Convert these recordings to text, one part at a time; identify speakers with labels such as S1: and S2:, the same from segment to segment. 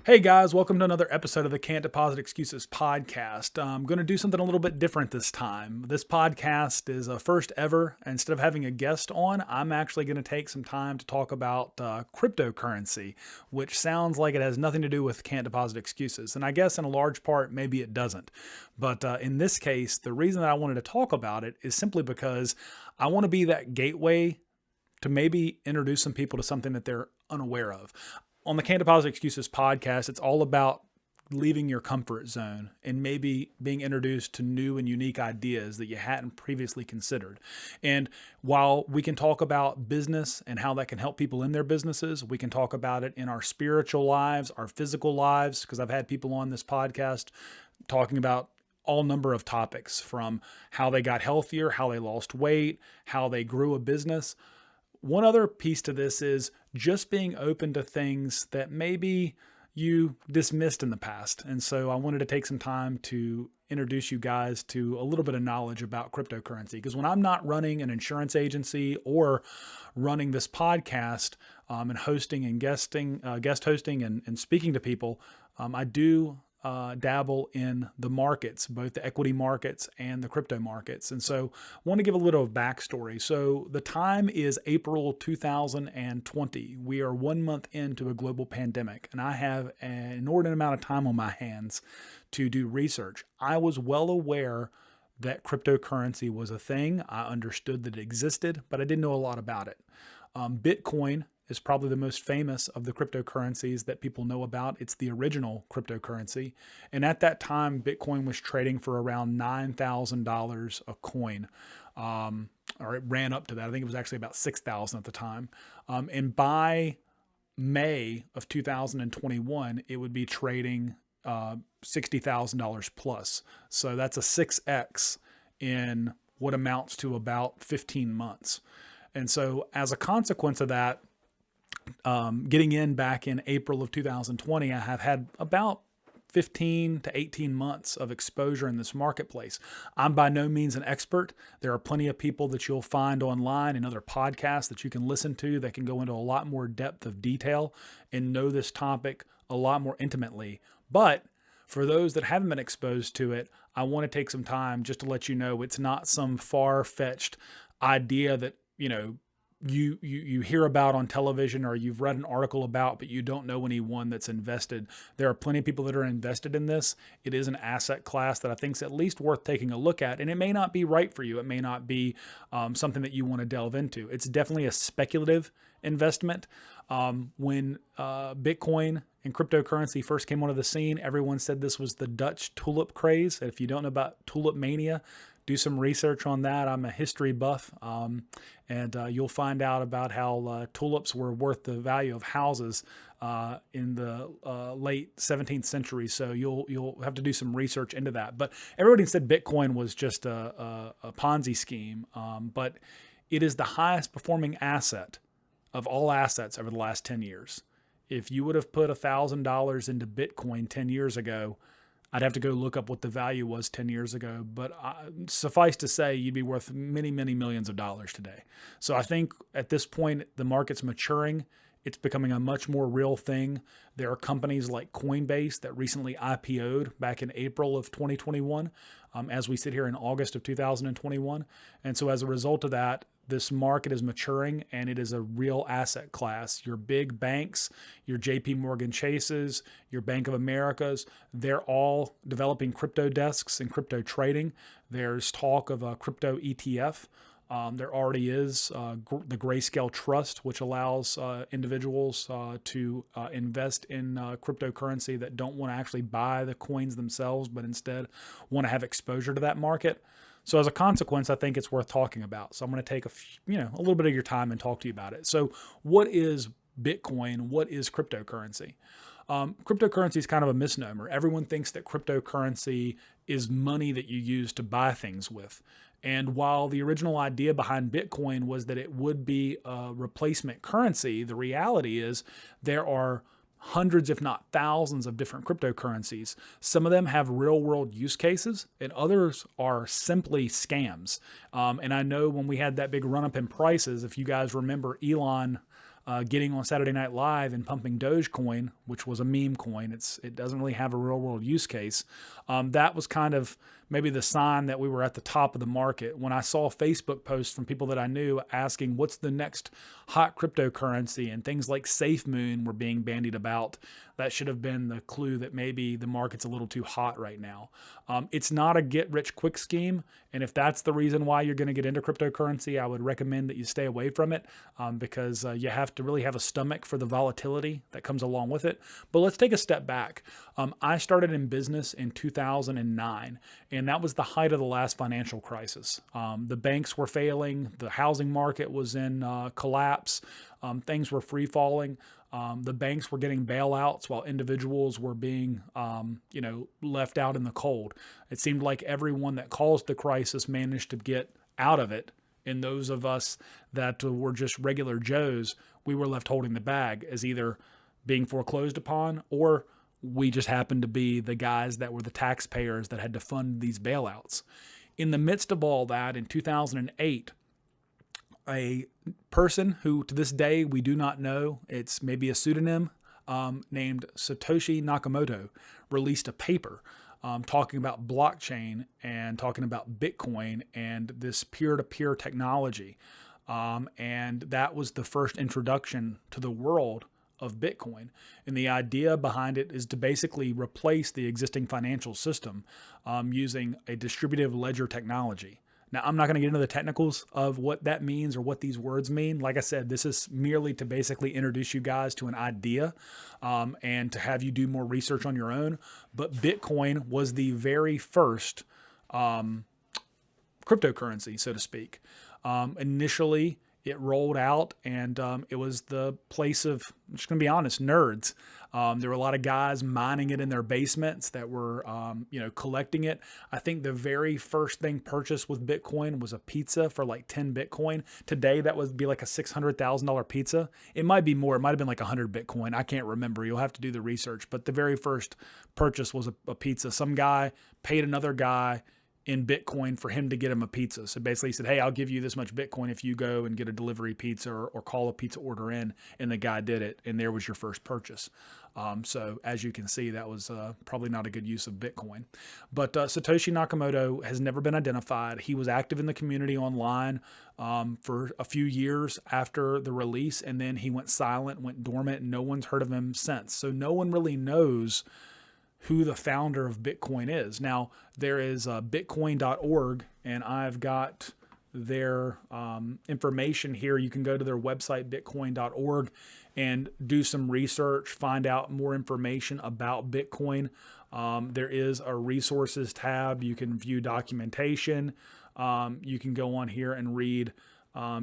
S1: Hey guys, welcome to another episode of the Can't Deposit Excuses podcast. I'm going to do something a little bit different this time. This podcast is a first ever. Instead of having a guest on, I'm actually going to take some time to talk about cryptocurrency, which sounds like it has nothing to do with Can't Deposit Excuses. And I guess in a large part, maybe it doesn't. But in this case, the reason that I wanted to talk about it is simply because I want to be that gateway to maybe introduce some people to something that they're unaware of. On the Can't Deposit Excuses podcast, it's all about leaving your comfort zone and maybe being introduced to new and unique ideas that you hadn't previously considered. And while we can talk about business and how that can help people in their businesses, we can talk about it in our spiritual lives, our physical lives, because I've had people on this podcast talking about all number of topics, from how they got healthier, how they lost weight, how they grew a business. One other piece to this is just being open to things that maybe you dismissed in the past. And so I wanted to take some time to introduce you guys to a little bit of knowledge about cryptocurrency. Because when I'm not running an insurance agency or running this podcast and hosting and guest hosting and speaking to people, I do dabble in the markets, both the equity markets and the crypto markets. And so I want to give a little of backstory. So the time is April 2020. We are 1 month into a global pandemic, and I have an inordinate amount of time on my hands to do research. I was well aware that cryptocurrency was a thing. I understood that it existed, but I didn't know a lot about it. Bitcoin is probably the most famous of the cryptocurrencies that people know about. It's the original cryptocurrency. And at that time, Bitcoin was trading for around $9,000 a coin. Or it ran up to that. I think it was actually about 6,000 at the time. And by May of 2021, it would be trading $60,000 plus. So that's a 6x in what amounts to about 15 months. And so as a consequence of that, getting in back in April of 2020, I have had about 15 to 18 months of exposure in this marketplace. I'm by no means an expert. There are plenty of people that you'll find online and other podcasts that you can listen to that can go into a lot more depth of detail and know this topic a lot more intimately. But for those that haven't been exposed to it, I want to take some time just to let you know it's not some far-fetched idea that, you hear about on television or you've read an article about, but you don't know anyone that's invested. There are plenty of people that are invested in this. It is an asset class that I think is at least worth taking a look at, and it may not be right for you. It may not be something that you want to delve into. It's definitely a speculative investment. When Bitcoin and cryptocurrency first came onto the scene, everyone said this was the Dutch tulip craze. If you don't know about tulip mania, do some research on that. I'm a history buff, and you'll find out about how tulips were worth the value of houses in the late 17th century. So you'll have to do some research into that. But everybody said Bitcoin was just a Ponzi scheme, but it is the highest performing asset of all assets over the last 10 years. If you would have put $1,000 into Bitcoin 10 years ago, I'd have to go look up what the value was 10 years ago, but suffice to say, you'd be worth many, many millions of dollars today. So I think at this point, the market's maturing. It's becoming a much more real thing. There are companies like Coinbase that recently IPO'd back in April of 2021, as we sit here in August of 2021. And so as a result of that, this market is maturing and it is a real asset class. Your big banks, your JP Morgan Chases, your Bank of Americas, they're all developing crypto desks and crypto trading. There's talk of a crypto ETF. There already is the Grayscale Trust, which allows individuals to invest in cryptocurrency that don't want to actually buy the coins themselves, but instead want to have exposure to that market. So as a consequence, I think it's worth talking about. So I'm going to take a little bit of your time and talk to you about it. So what is Bitcoin? What is cryptocurrency? Cryptocurrency is kind of a misnomer. Everyone thinks that cryptocurrency is money that you use to buy things with. And while the original idea behind Bitcoin was that it would be a replacement currency, the reality is there are hundreds, if not thousands, of different cryptocurrencies. Some of them have real world use cases and others are simply scams. And I know when we had that big run up in prices, if you guys remember, Elon getting on Saturday Night Live and pumping Dogecoin, which was a meme coin. It doesn't really have a real world use case. That was kind of maybe the sign that we were at the top of the market. When I saw Facebook posts from people that I knew asking what's the next hot cryptocurrency, and things like SafeMoon were being bandied about, that should have been the clue that maybe the market's a little too hot right now. It's not a get rich quick scheme. And if that's the reason why you're going to get into cryptocurrency, I would recommend that you stay away from it, because you have to really have a stomach for the volatility that comes along with it. But let's take a step back. I started in business in 2009, and that was the height of the last financial crisis. The banks were failing. The housing market was in collapse. Things were free falling. The banks were getting bailouts while individuals were being, left out in the cold. It seemed like everyone that caused the crisis managed to get out of it. And those of us that were just regular Joes, we were left holding the bag as either being foreclosed upon, or we just happened to be the guys that were the taxpayers that had to fund these bailouts. In the midst of all that, in 2008, a person who to this day we do not know, it's maybe a pseudonym, named Satoshi Nakamoto, released a paper talking about blockchain and talking about Bitcoin and this peer-to-peer technology. And that was the first introduction to the world of Bitcoin. And the idea behind it is to basically replace the existing financial system using a distributed ledger technology. Now, I'm not going to get into the technicals of what that means or what these words mean. Like I said, this is merely to basically introduce you guys to an idea and to have you do more research on your own. But Bitcoin was the very first cryptocurrency, so to speak. Initially, it rolled out, and it was the place of, I'm just going to be honest, nerds. There were a lot of guys mining it in their basements that were, collecting it. I think the very first thing purchased with Bitcoin was a pizza for like 10 Bitcoin. Today, that would be like a $600,000 pizza. It might be more. It might have been like 100 Bitcoin. I can't remember. You'll have to do the research. But the very first purchase was a pizza. Some guy paid another guy in Bitcoin for him to get him a pizza. So basically he said, hey, I'll give you this much Bitcoin if you go and get a delivery pizza or call a pizza order in. And the guy did it. And there was your first purchase. So as you can see, that was probably not a good use of Bitcoin. But Satoshi Nakamoto has never been identified. He was active in the community online for a few years after the release. And then he went silent, went dormant, and no one's heard of him since. So no one really knows who the founder of Bitcoin is. Now, there is bitcoin.org, and I've got their information here. You can go to their website, bitcoin.org, and do some research, find out more information about Bitcoin. There is a resources tab. You can view documentation. You can go on here and read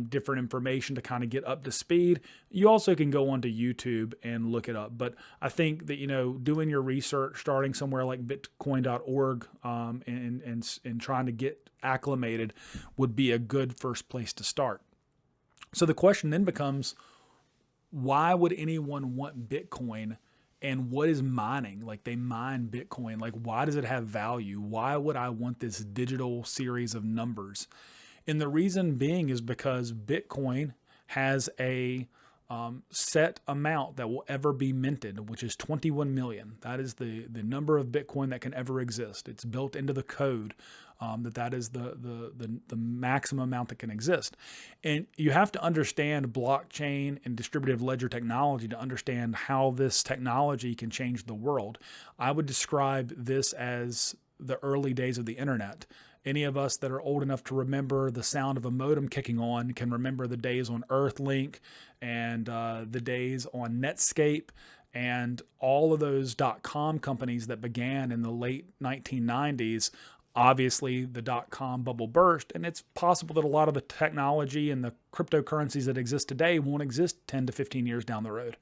S1: different information to kind of get up to speed. You also can go onto YouTube and look it up. But I think that, doing your research, starting somewhere like bitcoin.org and trying to get acclimated would be a good first place to start. So the question then becomes, why would anyone want Bitcoin? And what is mining? Like, they mine Bitcoin. Like, why does it have value? Why would I want this digital series of numbers? And the reason being is because Bitcoin has a set amount that will ever be minted, which is 21 million. That is the number of Bitcoin that can ever exist. It's built into the code that is the maximum amount that can exist. And you have to understand blockchain and distributed ledger technology to understand how this technology can change the world. I would describe this as the early days of the internet. Any of us that are old enough to remember the sound of a modem kicking on can remember the days on Earthlink and the days on Netscape and all of those .com companies that began in the late 1990s. Obviously, the .com bubble burst, and it's possible that a lot of the technology and the cryptocurrencies that exist today won't exist 10 to 15 years down the road.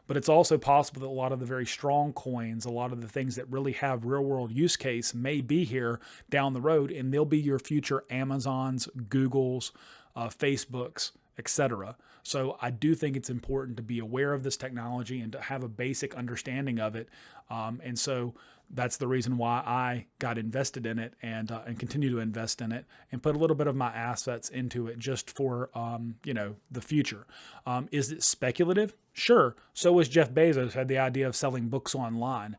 S1: But it's also possible that a lot of the very strong coins, a lot of the things that really have real world use case may be here down the road, and they'll be your future Amazons, Googles, Facebooks, etc. So I do think it's important to be aware of this technology and to have a basic understanding of it. And so That's the reason why I got invested in it and continue to invest in it and put a little bit of my assets into it just for the future. Is it speculative? Sure. So was Jeff Bezos, had the idea of selling books online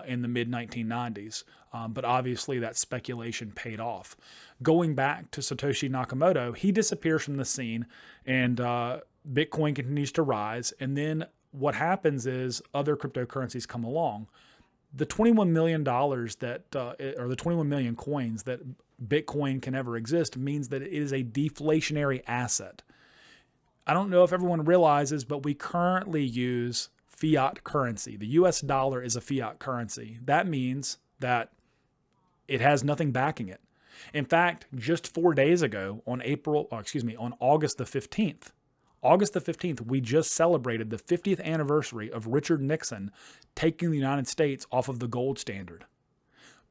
S1: in the mid 1990s. But obviously that speculation paid off. Going back to Satoshi Nakamoto, he disappears from the scene and Bitcoin continues to rise. And then what happens is other cryptocurrencies come along. The $21 million or the 21 million coins that Bitcoin can ever exist means that it is a deflationary asset. I don't know if everyone realizes, but we currently use fiat currency. The US dollar is a fiat currency. That means that it has nothing backing it. In fact, just 4 days ago on August the 15th, we just celebrated the 50th anniversary of Richard Nixon taking the United States off of the gold standard.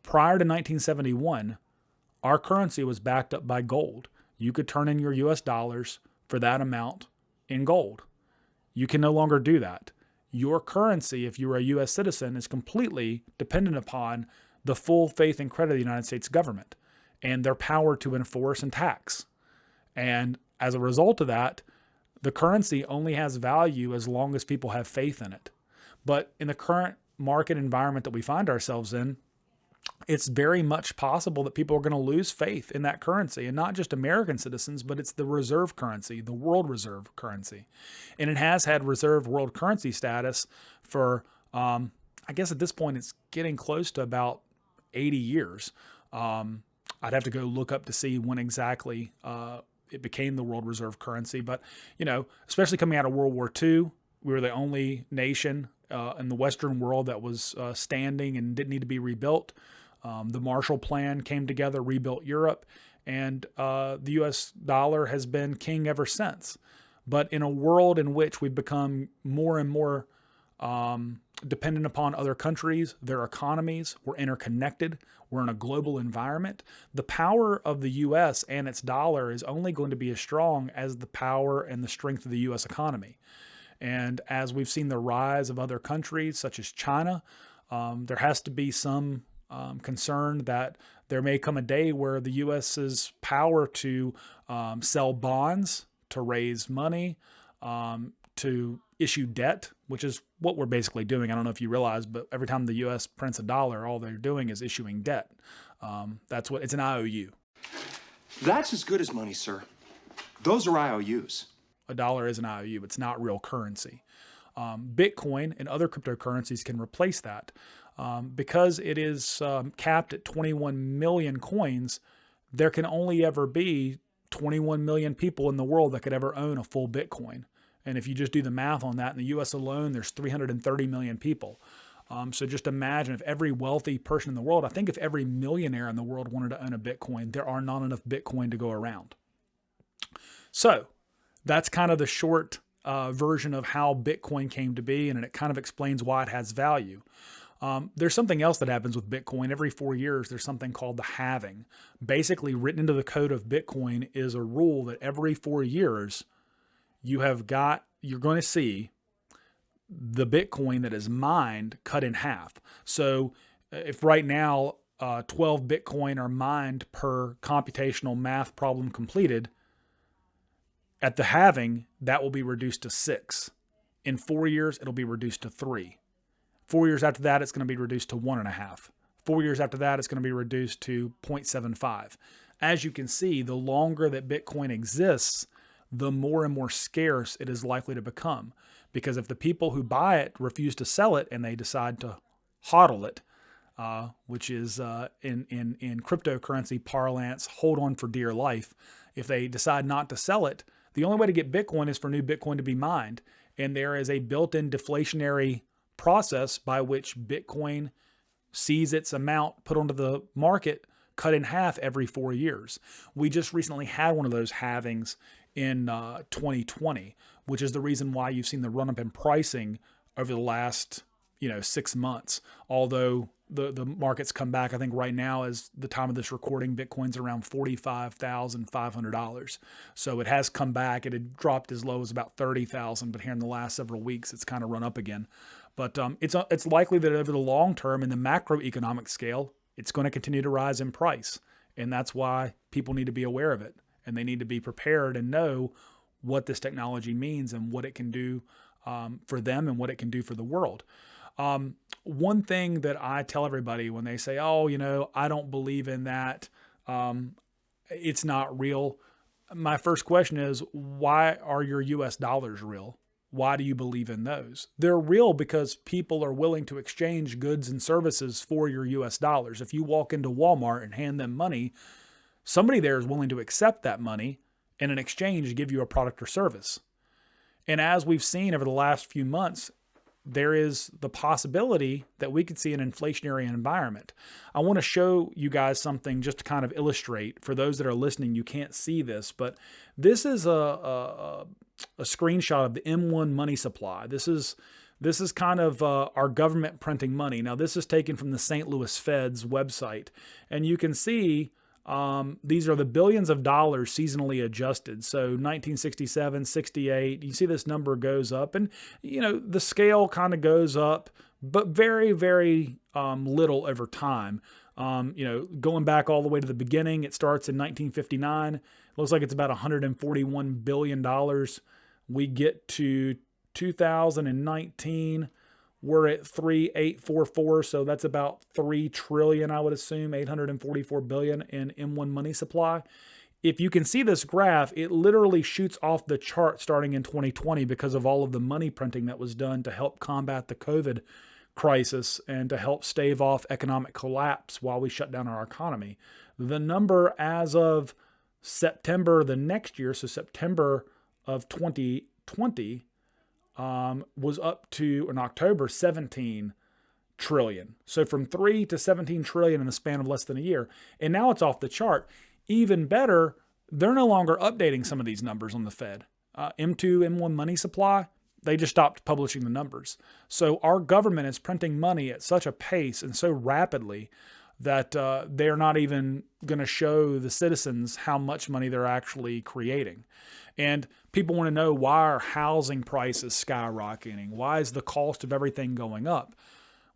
S1: Prior to 1971, our currency was backed up by gold. You could turn in your US dollars for that amount in gold. You can no longer do that. Your currency, if you're a US citizen, is completely dependent upon the full faith and credit of the United States government and their power to enforce and tax. And as a result of that, the currency only has value as long as people have faith in it. But in the current market environment that we find ourselves in, it's very much possible that people are going to lose faith in that currency, and not just American citizens, but it's the reserve currency, the world reserve currency. And it has had reserve world currency status for, I guess at this point, it's getting close to about 80 years. I'd have to go look up to see when exactly it became the world reserve currency. But, especially coming out of World War II, we were the only nation in the Western world that was standing and didn't need to be rebuilt. The Marshall Plan came together, rebuilt Europe, and the US dollar has been king ever since. But in a world in which we've become more and more dependent upon other countries, their economies, we're interconnected, we're in a global environment, the power of the US and its dollar is only going to be as strong as the power and the strength of the US economy. And as we've seen the rise of other countries, such as China, there has to be some concern that there may come a day where the US's power to sell bonds, to raise money, to issue debt, which is what we're basically doing. I don't know if you realize, but every time the US prints a dollar, all they're doing is issuing debt. That's what it's an IOU.
S2: That's as good as money, sir. Those are IOUs.
S1: A dollar is an IOU. It's not real currency. Bitcoin and other cryptocurrencies can replace that. Because it is capped at 21 million coins, there can only ever be 21 million people in the world that could ever own a full Bitcoin. And if you just do the math on that, in the US alone, there's 330 million people. So just imagine if every wealthy person in the world, I think if every millionaire in the world wanted to own a Bitcoin, there are not enough Bitcoin to go around. So that's kind of the short version of how Bitcoin came to be, and it kind of explains why it has value. There's something else that happens with Bitcoin. Every 4 years, there's something called the halving. Basically, written into the code of Bitcoin is a rule that every 4 years, you're going to see the Bitcoin that is mined cut in half. So if right now 12 Bitcoin are mined per computational math problem completed, at the halving, that will be reduced to 6. In 4 years, it'll be reduced to 3. 4 years after that, it's going to be reduced to 1.5. 4 years after that, it's going to be reduced to 0.75. As you can see, the longer that Bitcoin exists, the more and more scarce it is likely to become. Because if the people who buy it refuse to sell it and they decide to hodl it, which is in cryptocurrency parlance, hold on for dear life, if they decide not to sell it, the only way to get Bitcoin is for new Bitcoin to be mined. And there is a built-in deflationary process by which Bitcoin sees its amount put onto the market cut in half every 4 years. We just recently had one of those halvings in 2020, which is the reason why you've seen the run-up in pricing over the last 6 months. Although the market's come back, I think right now, as the time of this recording, Bitcoin's around $45,500. So it has come back. It had dropped as low as about 30,000, but here in the last several weeks, it's kind of run up again. But it's likely that over the long term, in the macroeconomic scale, it's going to continue to rise in price. And that's why people need to be aware of it. And they need to be prepared and know what this technology means and what it can do for them and what it can do for the world. One thing that I tell everybody when they say, oh, I don't believe in that, it's not real. My first question is, why are your US dollars real? Why do you believe in those? They're real because people are willing to exchange goods and services for your US dollars. If you walk into Walmart and hand them money, somebody there is willing to accept that money and in exchange give you a product or service. And as we've seen over the last few months, there is the possibility that we could see an inflationary environment. I want to show you guys something just to kind of illustrate. For those that are listening, you can't see this, but this is a screenshot of the M1 money supply. This is kind of our government printing money. Now, this is taken from the St. Louis Fed's website, and you can see these are the billions of dollars seasonally adjusted. So 1967, 68, you see this number goes up, and the scale kind of goes up, but very, very little over time. Going back all the way to the beginning, it starts in 1959. It looks like it's about $141 billion. We get to 2019. We're at 3,844, so that's about 3 trillion, I would assume, 844 billion in M1 money supply. If you can see this graph, it literally shoots off the chart starting in 2020 because of all of the money printing that was done to help combat the COVID crisis and to help stave off economic collapse while we shut down our economy. The number as of September the next year, so September of 2020, was up to, in October, 17 trillion. So from 3 to 17 trillion in the span of less than a year. And now it's off the chart. Even better, they're no longer updating some of these numbers on the Fed. M2, M1 money supply, they just stopped publishing the numbers. So our government is printing money at such a pace and so rapidly that they're not even going to show the citizens how much money they're actually creating. And people want to know, why are housing prices skyrocketing? Why is the cost of everything going up?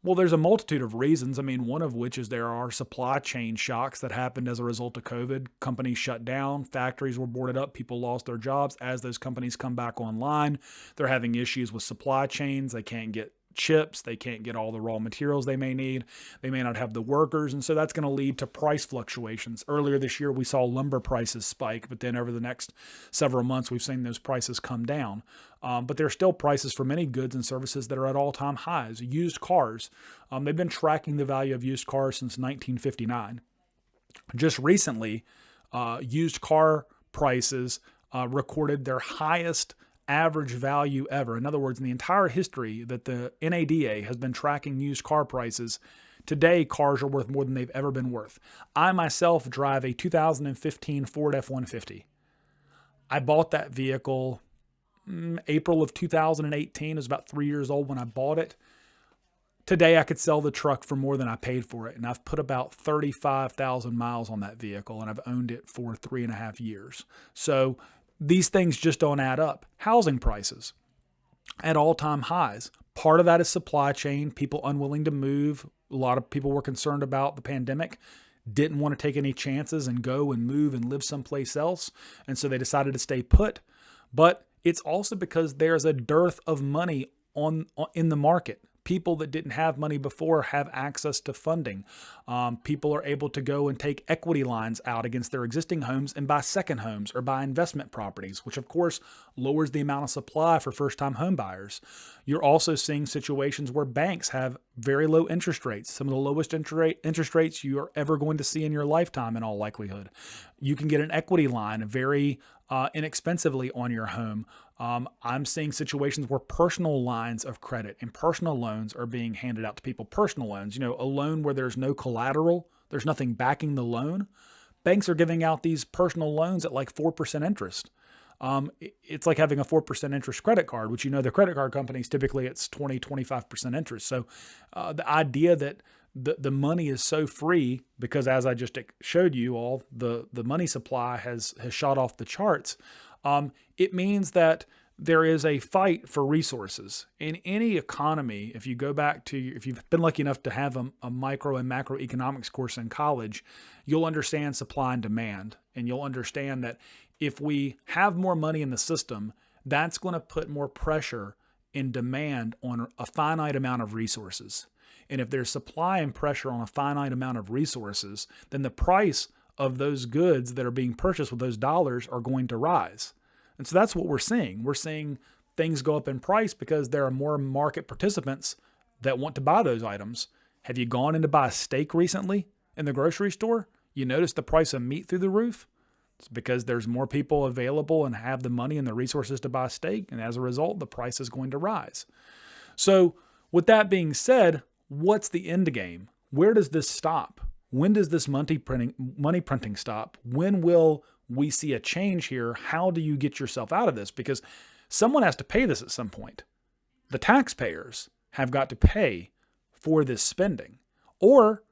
S1: Well, there's a multitude of reasons. I mean, one of which is there are supply chain shocks that happened as a result of COVID. Companies shut down, factories were boarded up, people lost their jobs. As those companies come back online, they're having issues with supply chains. They can't get chips, they can't get all the raw materials they may need, they may not have the workers, and so that's going to lead to price fluctuations. Earlier this year we saw lumber prices spike, but then over the next several months we've seen those prices come down. But there are still prices for many goods and services that are at all-time highs. Used cars, they've been tracking the value of used cars since 1959. Just recently, used car prices recorded their highest average value ever. In other words, in the entire history that the NADA has been tracking used car prices, today cars are worth more than they've ever been worth. I myself drive a 2015 Ford F-150. I bought that vehicle April of 2018. It was about 3 years old when I bought it. Today I could sell the truck for more than I paid for it, and I've put about 35,000 miles on that vehicle, and I've owned it for 3.5 years. So these things just don't add up. Housing prices at all-time highs. Part of that is supply chain, people unwilling to move. A lot of people were concerned about the pandemic, didn't want to take any chances and go and move and live someplace else, and so they decided to stay put. But it's also because there's a dearth of money in the market. People that didn't have money before have access to funding. People are able to go and take equity lines out against their existing homes and buy second homes or buy investment properties, which of course lowers the amount of supply for first-time home buyers. You're also seeing situations where banks have very low interest rates, some of the lowest interest rates you are ever going to see in your lifetime in all likelihood. You can get an equity line very inexpensively on your home. I'm seeing situations where personal lines of credit and personal loans are being handed out to people. Personal loans, a loan where there's no collateral, there's nothing backing the loan. Banks are giving out these personal loans at like 4% interest. It's like having a 4% interest credit card, which, the credit card companies, typically it's 20, 25% interest. So the idea that the money is so free because, as I just showed you all, the money supply has shot off the charts. It means that there is a fight for resources in any economy. If you go back to, if you've been lucky enough to have a micro and macroeconomics course in college, you'll understand supply and demand. And you'll understand that if we have more money in the system, that's going to put more pressure in demand on a finite amount of resources. And if there's supply and pressure on a finite amount of resources, then the price of those goods that are being purchased with those dollars are going to rise. And so that's what we're seeing. We're seeing things go up in price because there are more market participants that want to buy those items. Have you gone in to buy a steak recently in the grocery store? You notice the price of meat through the roof? It's because there's more people available and have the money and the resources to buy steak. And as a result, the price is going to rise. So with that being said, what's the end game? Where does this stop? When does this money printing stop? When will we see a change here? How do you get yourself out of this? Because someone has to pay this at some point. The taxpayers have got to pay for this spending, or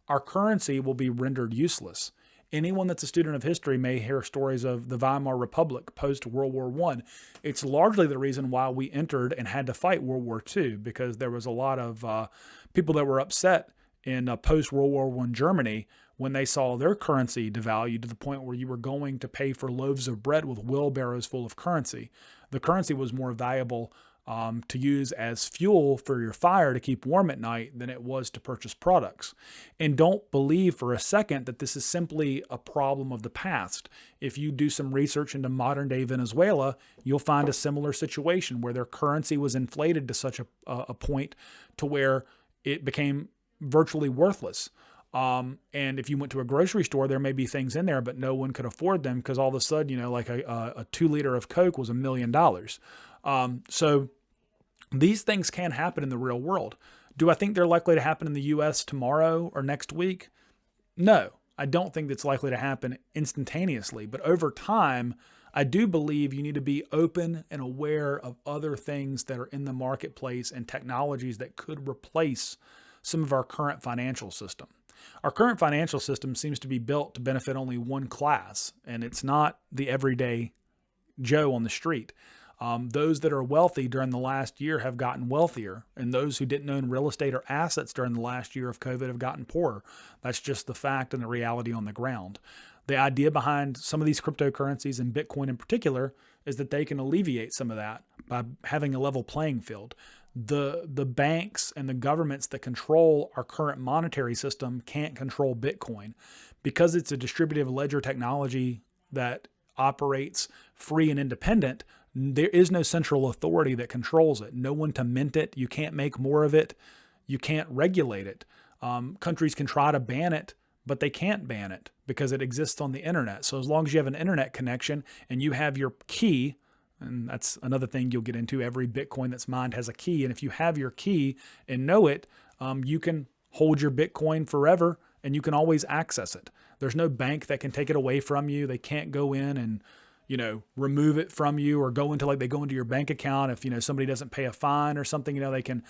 S1: our currency will be rendered useless. Anyone that's a student of history may hear stories of the Weimar Republic post World War I. It's largely the reason why we entered and had to fight World War II, because there was a lot of people that were upset in post-World War I Germany when they saw their currency devalued to the point where you were going to pay for loaves of bread with wheelbarrows full of currency. The currency was more valuable to use as fuel for your fire to keep warm at night than it was to purchase products. And don't believe for a second that this is simply a problem of the past. If you do some research into modern day Venezuela, you'll find a similar situation where their currency was inflated to such a point to where it became virtually worthless. And if you went to a grocery store, there may be things in there, but no one could afford them because all of a sudden, like a 2 liter of Coke was $1 million. So these things can happen in the real world. Do I think they're likely to happen in the US tomorrow or next week? No, I don't think that's likely to happen instantaneously, but over time, I do believe you need to be open and aware of other things that are in the marketplace and technologies that could replace some of our current financial system. Our current financial system seems to be built to benefit only one class, and it's not the everyday Joe on the street. Those that are wealthy during the last year have gotten wealthier, and those who didn't own real estate or assets during the last year of COVID have gotten poorer. That's just the fact and the reality on the ground. The idea behind some of these cryptocurrencies, and Bitcoin in particular, is that they can alleviate some of that by having a level playing field. The banks and the governments that control our current monetary system can't control Bitcoin because it's a distributed ledger technology that operates free and independent. There is no central authority that controls it. No one to mint it. You can't make more of it. You can't regulate it. Countries can try to ban it, but they can't ban it because it exists on the internet. So as long as you have an internet connection and you have your key, and that's another thing you'll get into, every Bitcoin that's mined has a key. And if you have your key and know it, you can hold your Bitcoin forever and you can always access it. There's no bank that can take it away from you. They can't go in and, remove it from you or go into your bank account. If, somebody doesn't pay a fine or something, they can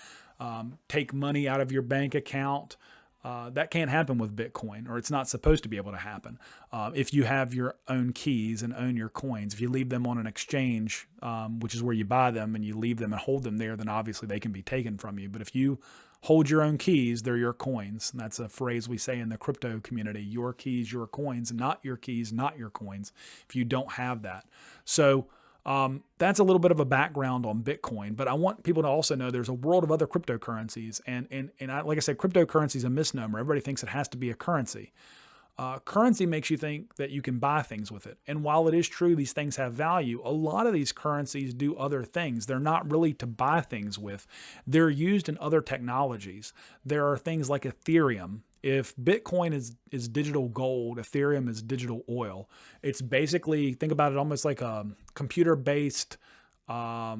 S1: take money out of your bank account. That can't happen with Bitcoin, or it's not supposed to be able to happen. If you have your own keys and own your coins, if you leave them on an exchange, which is where you buy them and you leave them and hold them there, then obviously they can be taken from you. But if you hold your own keys, they're your coins. And that's a phrase we say in the crypto community: your keys, your coins, not your keys, not your coins, if you don't have that. So that's a little bit of a background on Bitcoin, but I want people to also know there's a world of other cryptocurrencies. And like I said, cryptocurrency is a misnomer. Everybody thinks it has to be a currency. Currency makes you think that you can buy things with it. And while it is true these things have value, a lot of these currencies do other things. They're not really to buy things with. They're used in other technologies. There are things like Ethereum. If Bitcoin is digital gold, Ethereum is digital oil. It's basically, think about it almost like a computer-based, a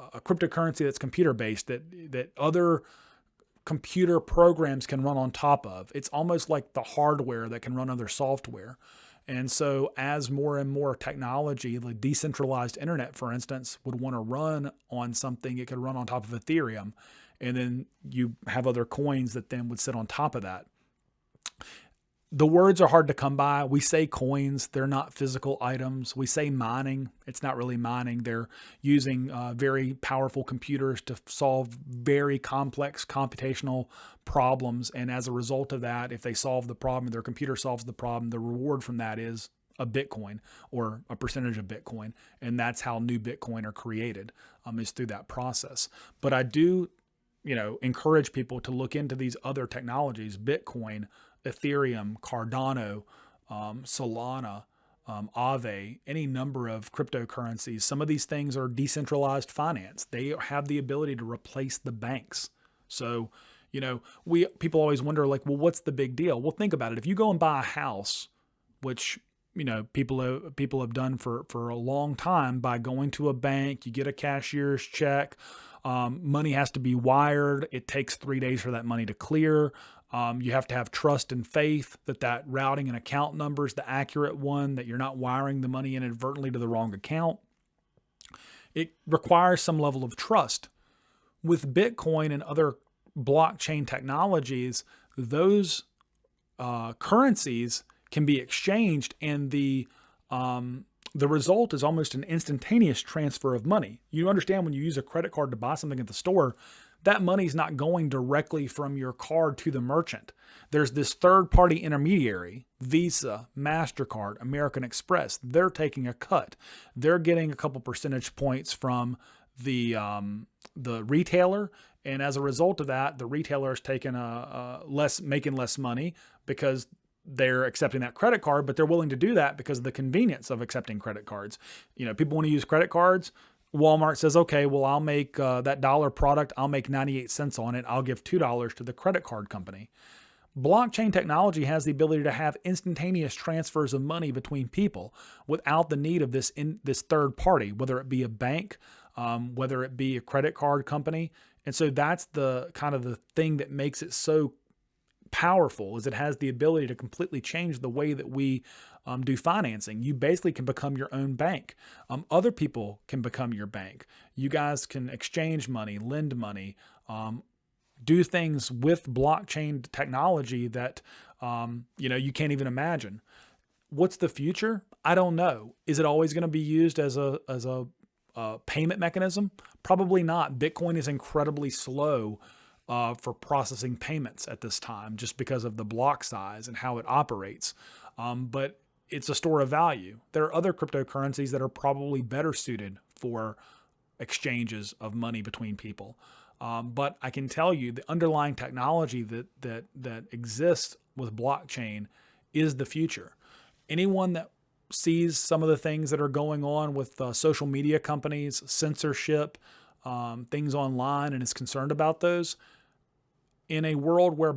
S1: cryptocurrency that's computer-based that other computer programs can run on top of. It's almost like the hardware that can run other software. And so as more and more technology, like decentralized internet, for instance, would want to run on something, it could run on top of Ethereum. And then you have other coins that then would sit on top of that. The words are hard to come by. We say coins, they're not physical items. We say mining, it's not really mining. They're using very powerful computers to solve very complex computational problems. And as a result of that, if they solve the problem, their computer solves the problem, the reward from that is a Bitcoin or a percentage of Bitcoin. And that's how new Bitcoin are created, is through that process. But I do, encourage people to look into these other technologies, Bitcoin, Ethereum, Cardano, Solana, Aave, any number of cryptocurrencies. Some of these things are decentralized finance. They have the ability to replace the banks. So, people always wonder, like, well, what's the big deal? Well, think about it. If you go and buy a house, which people have done for a long time by going to a bank, you get a cashier's check. Money has to be wired. It takes 3 days for that money to clear. You have to have trust and faith that routing and account number is the accurate one, that you're not wiring the money inadvertently to the wrong account. It requires some level of trust. With Bitcoin and other blockchain technologies, those currencies can be exchanged, and the result is almost an instantaneous transfer of money. You understand, when you use a credit card to buy something at the store, that money's not going directly from your card to the merchant. There's this third-party intermediary, Visa, MasterCard, American Express. They're taking a cut. They're getting a couple percentage points from the retailer, and as a result of that, the retailer is taking making less money because they're accepting that credit card, but they're willing to do that because of the convenience of accepting credit cards. People want to use credit cards. Walmart says, okay, well, I'll make that dollar product, I'll make 98 cents on it. I'll give $2 to the credit card company. Blockchain technology has the ability to have instantaneous transfers of money between people without the need of this third party, whether it be a bank, whether it be a credit card company. And so that's the kind of the thing that makes it so powerful, is it has the ability to completely change the way that we do financing. You basically can become your own bank. Other people can become your bank. You guys can exchange money, lend money, do things with blockchain technology that you can't even imagine. What's the future? I don't know. Is it always going to be used as a payment mechanism? Probably not. Bitcoin is incredibly slow for processing payments at this time, just because of the block size and how it operates. But it's a store of value. There are other cryptocurrencies that are probably better suited for exchanges of money between people. But I can tell you the underlying technology that exists with blockchain is the future. Anyone that sees some of the things that are going on with social media companies, censorship, things online, and is concerned about those, in a world where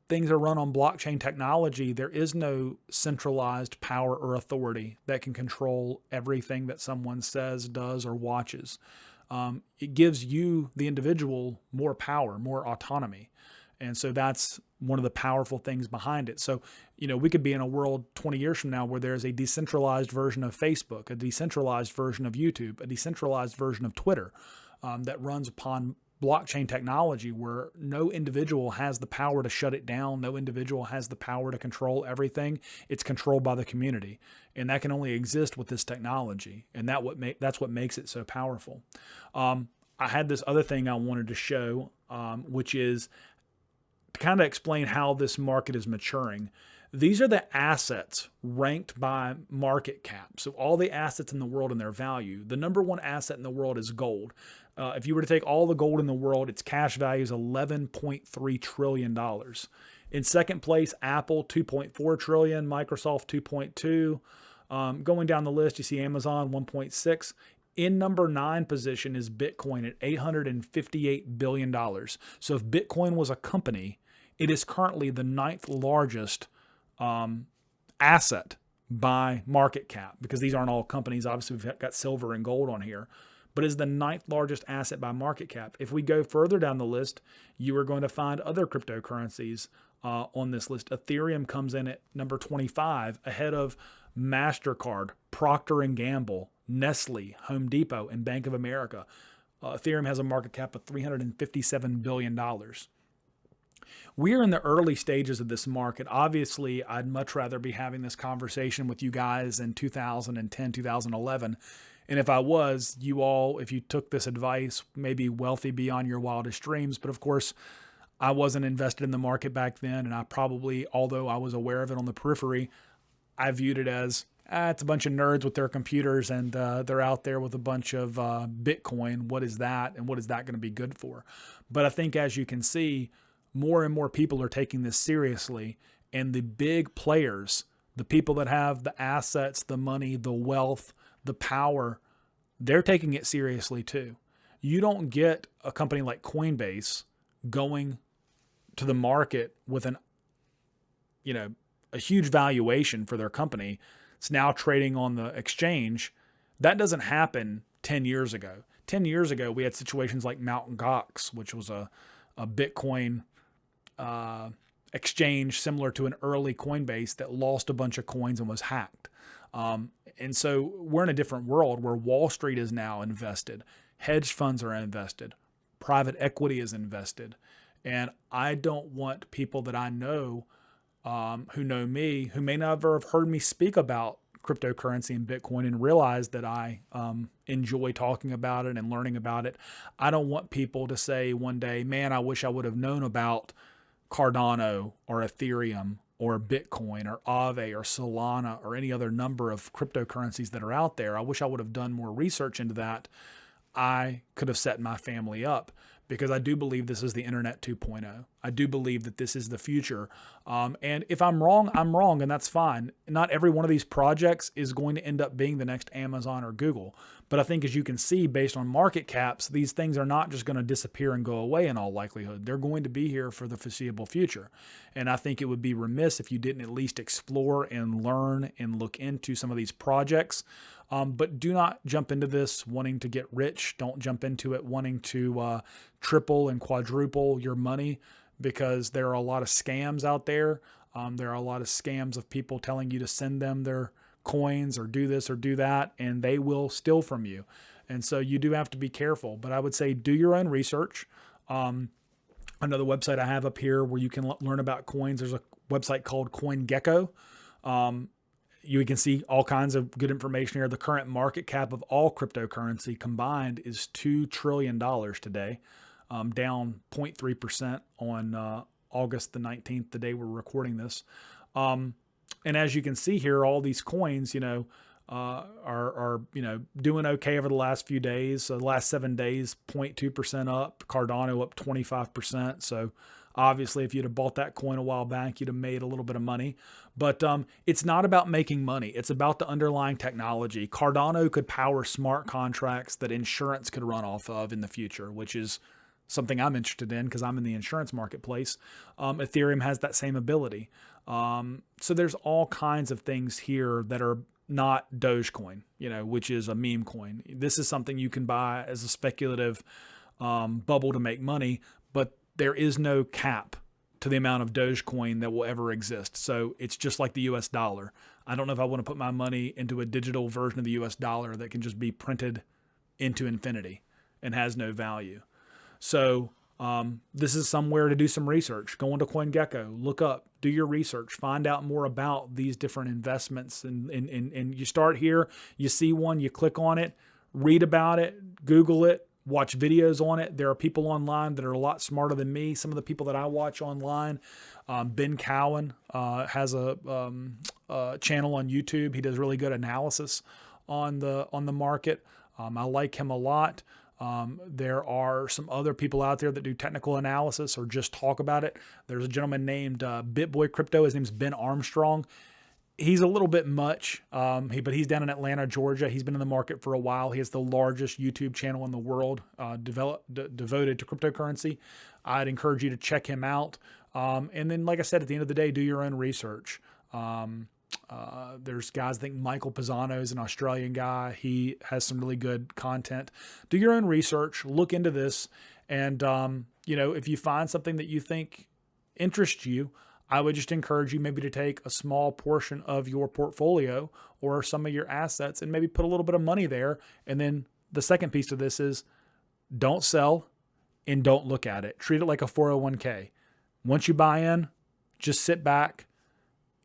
S1: things are run on blockchain technology, there is no centralized power or authority that can control everything that someone says, does, or watches. It gives you, the individual, more power, more autonomy. And so that's one of the powerful things behind it. So, we could be in a world 20 years from now where there's a decentralized version of Facebook, a decentralized version of YouTube, a decentralized version of Twitter that runs upon blockchain technology, where no individual has the power to shut it down. No individual has the power to control everything. It's controlled by the community. And that can only exist with this technology. And that's what makes it so powerful. I had this other thing I wanted to show, which is to kind of explain how this market is maturing. These are the assets ranked by market cap. So all the assets in the world and their value. The number one asset in the world is gold. If you were to take all the gold in the world, its cash value is $11.3 trillion. In second place, Apple, $2.4 trillion, Microsoft, $2.2. Going down the list, you see Amazon, $1.6. In number 9 position is Bitcoin at $858 billion. So if Bitcoin was a company, it is currently the 9th largest asset by market cap, because these aren't all companies. Obviously, we've got silver and gold on here. but is the ninth largest asset by market cap. If we go further down the list, you are going to find other cryptocurrencies on this list. Ethereum comes in at number 25, ahead of MasterCard, Procter & Gamble, Nestle, Home Depot, and Bank of America. Ethereum has a market cap of $357 billion. We're in the early stages of this market. Obviously, I'd much rather be having this conversation with you guys in 2010, 2011. And if I was, you all, if you took this advice, may be wealthy beyond your wildest dreams. But of course, I wasn't invested in the market back then. And I probably, although I was aware of it on the periphery, I viewed it as, it's a bunch of nerds with their computers and they're out there with a bunch of Bitcoin. What is that? And what is that going to be good for? But I think, as you can see, more and more people are taking this seriously. And the big players, the people that have the assets, the money, the wealth, the power, they're taking it seriously too. You don't get a company like Coinbase going to the market with a huge valuation for their company. It's now trading on the exchange. That doesn't happen 10 years ago. 10 years ago, we had situations like Mt. Gox, which was a Bitcoin exchange similar to an early Coinbase that lost a bunch of coins and was hacked. And so we're in a different world where Wall Street is now invested. Hedge funds are invested. Private equity is invested. And I don't want people that I know who know me, who may never have heard me speak about cryptocurrency and Bitcoin and realize that I enjoy talking about it and learning about it. I don't want people to say one day, man, I wish I would have known about Cardano or Ethereum or Bitcoin or Aave or Solana or any other number of cryptocurrencies that are out there. I wish I would have done more research into that. I could have set my family up, because I do believe this is the Internet 2.0. I do believe that this is the future. And if I'm wrong, I'm wrong, and that's fine. Not every one of these projects is going to end up being the next Amazon or Google. But I think, as you can see, based on market caps, these things are not just going to disappear and go away in all likelihood. They're going to be here for the foreseeable future. And I think it would be remiss if you didn't at least explore and learn and look into some of these projects. But do not jump into this wanting to get rich. Don't jump into it wanting to triple and quadruple your money, because there are a lot of scams out there. There are a lot of scams of people telling you to send them their coins or do this or do that, and they will steal from you. And so you do have to be careful. But I would say do your own research. Another website I have up here where you can learn about coins, there's a website called Gecko. You can see all kinds of good information here. The current market cap of all cryptocurrency combined is $2 trillion today, down 0.3% on August the 19th, the day we're recording this. And as you can see here, all these coins, are doing okay over the last few days. So the last 7 days, 0.2% up. Cardano up 25%. So obviously, if you'd have bought that coin a while back, you'd have made a little bit of money. But it's not about making money. It's about the underlying technology. Cardano could power smart contracts that insurance could run off of in the future, which is something I'm interested in because I'm in the insurance marketplace. Ethereum has that same ability. So there's all kinds of things here that are not Dogecoin, which is a meme coin. This is something you can buy as a speculative bubble to make money, but there is no cap to the amount of Dogecoin that will ever exist. So it's just like the US dollar. I don't know if I want to put my money into a digital version of the US dollar that can just be printed into infinity and has no value. So this is somewhere to do some research. Go into CoinGecko, look up, do your research, find out more about these different investments. And you start here, you see one, you click on it, read about it, Google it, watch videos on it. There are people online that are a lot smarter than me. Some of the people that I watch online, Ben Cowan has a channel on YouTube. He does really good analysis on the market. I like him a lot. There are some other people out there that do technical analysis or just talk about it. There's a gentleman named BitBoy Crypto. His name's Ben Armstrong. He's a little bit much, but he's down in Atlanta, Georgia. He's been in the market for a while. He has the largest YouTube channel in the world devoted to cryptocurrency. I'd encourage you to check him out. And then, like I said, at the end of the day, do your own research. There's guys, I think Michael Pisano is an Australian guy. He has some really good content. Do your own research, look into this. And, if you find something that you think interests you, I would just encourage you maybe to take a small portion of your portfolio or some of your assets and maybe put a little bit of money there. And then the second piece of this is don't sell and don't look at it. Treat it like a 401k. Once you buy in, just sit back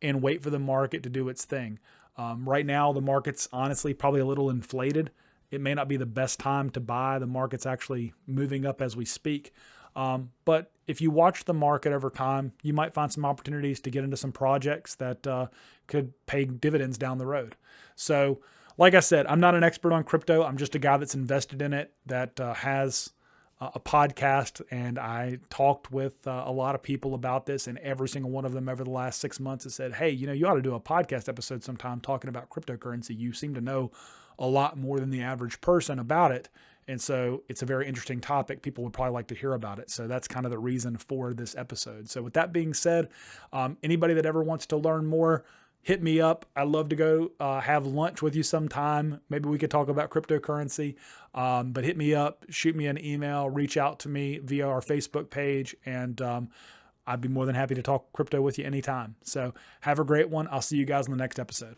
S1: and wait for the market to do its thing. Right now, the market's honestly probably a little inflated. It may not be the best time to buy. The market's actually moving up as we speak. But if you watch the market over time, you might find some opportunities to get into some projects that could pay dividends down the road. So, like I said, I'm not an expert on crypto. I'm just a guy that's invested in it, that has a podcast, and I talked with a lot of people about this, and every single one of them over the last 6 months has said, hey, you ought to do a podcast episode sometime talking about cryptocurrency. You seem to know a lot more than the average person about it. And so it's a very interesting topic. People would probably like to hear about it. So that's kind of the reason for this episode. So with that being said, anybody that ever wants to learn more, hit me up. I'd love to go have lunch with you sometime. Maybe we could talk about cryptocurrency. But hit me up, shoot me an email, reach out to me via our Facebook page, and I'd be more than happy to talk crypto with you anytime. So have a great one. I'll see you guys in the next episode.